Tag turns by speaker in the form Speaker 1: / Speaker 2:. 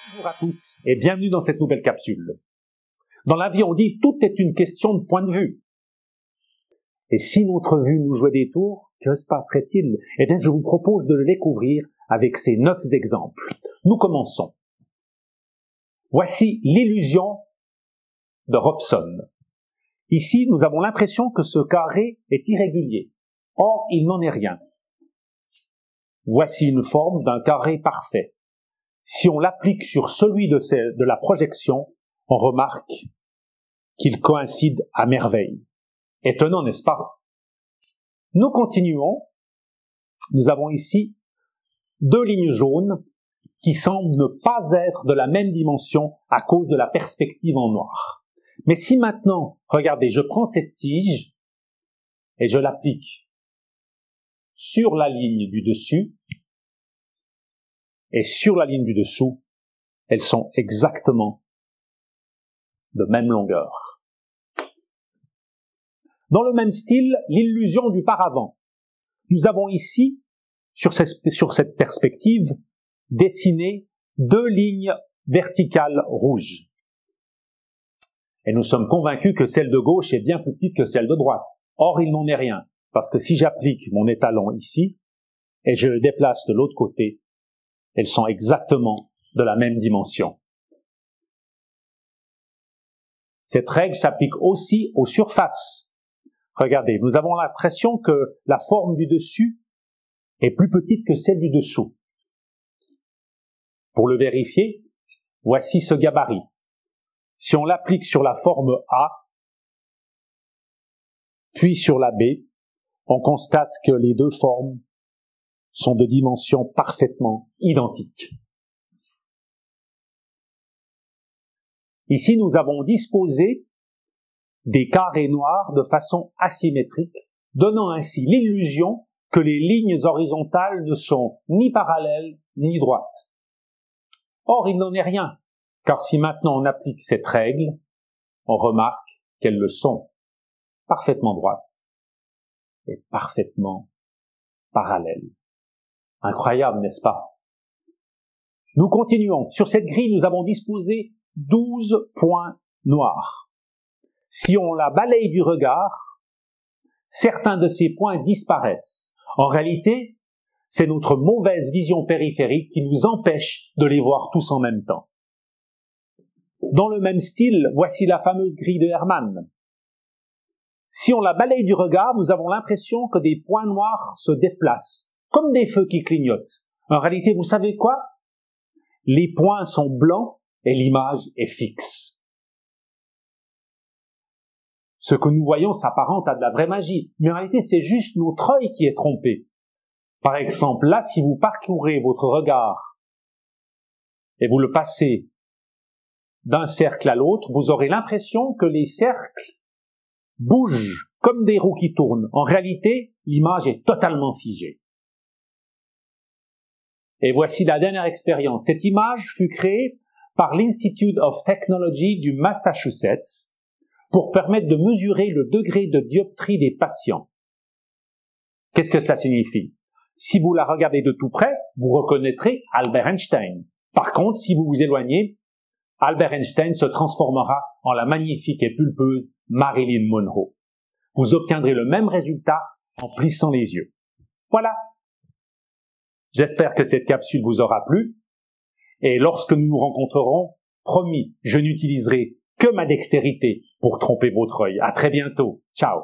Speaker 1: Bonjour à tous et bienvenue dans cette nouvelle capsule. Dans la vie, on dit tout est une question de point de vue. Et si notre vue nous jouait des tours, que se passerait-il? Eh bien, je vous propose de le découvrir avec ces 9 exemples. Nous commençons. Voici l'illusion de Robson. Ici, nous avons l'impression que ce carré est irrégulier. Or, il n'en est rien. Voici une forme d'un carré parfait. Si on l'applique sur celui de la projection, on remarque qu'il coïncide à merveille. Étonnant, n'est-ce pas? Nous continuons. Nous avons ici 2 lignes jaunes qui semblent ne pas être de la même dimension à cause de la perspective en noir. Mais si maintenant, regardez, je prends cette tige et je l'applique sur la ligne du dessus et sur la ligne du dessous, elles sont exactement de même longueur. Dans le même style, l'illusion du paravent. Nous avons ici, sur cette perspective, dessiné 2 lignes verticales rouges. Et nous sommes convaincus que celle de gauche est bien plus petite que celle de droite. Or, il n'en est rien, parce que si j'applique mon étalon ici, et je le déplace de l'autre côté, elles sont exactement de la même dimension. Cette règle s'applique aussi aux surfaces. Regardez, nous avons l'impression que la forme du dessus est plus petite que celle du dessous. Pour le vérifier, voici ce gabarit. Si on l'applique sur la forme A, puis sur la B, on constate que les 2 formes sont de dimensions parfaitement identiques. Ici, nous avons disposé des carrés noirs de façon asymétrique, donnant ainsi l'illusion que les lignes horizontales ne sont ni parallèles ni droites. Or, il n'en est rien, car si maintenant on applique cette règle, on remarque qu'elles le sont, parfaitement droites et parfaitement parallèles. Incroyable, n'est-ce pas? Nous continuons. Sur cette grille, nous avons disposé 12 points noirs. Si on la balaye du regard, certains de ces points disparaissent. En réalité, c'est notre mauvaise vision périphérique qui nous empêche de les voir tous en même temps. Dans le même style, voici la fameuse grille de Hermann. Si on la balaye du regard, nous avons l'impression que des points noirs se déplacent, comme des feux qui clignotent. En réalité, vous savez quoi? Les points sont blancs et l'image est fixe. Ce que nous voyons s'apparente à de la vraie magie, mais en réalité, c'est juste notre œil qui est trompé. Par exemple, là, si vous parcourez votre regard et vous le passez d'un cercle à l'autre, vous aurez l'impression que les cercles bougent comme des roues qui tournent. En réalité, l'image est totalement figée. Et voici la dernière expérience. Cette image fut créée par l'Institute of Technology du Massachusetts pour permettre de mesurer le degré de dioptrie des patients. Qu'est-ce que cela signifie? Si vous la regardez de tout près, vous reconnaîtrez Albert Einstein. Par contre, si vous vous éloignez, Albert Einstein se transformera en la magnifique et pulpeuse Marilyn Monroe. Vous obtiendrez le même résultat en plissant les yeux. Voilà. J'espère que cette capsule vous aura plu. Et lorsque nous nous rencontrerons, promis, je n'utiliserai que ma dextérité pour tromper votre œil. À très bientôt. Ciao.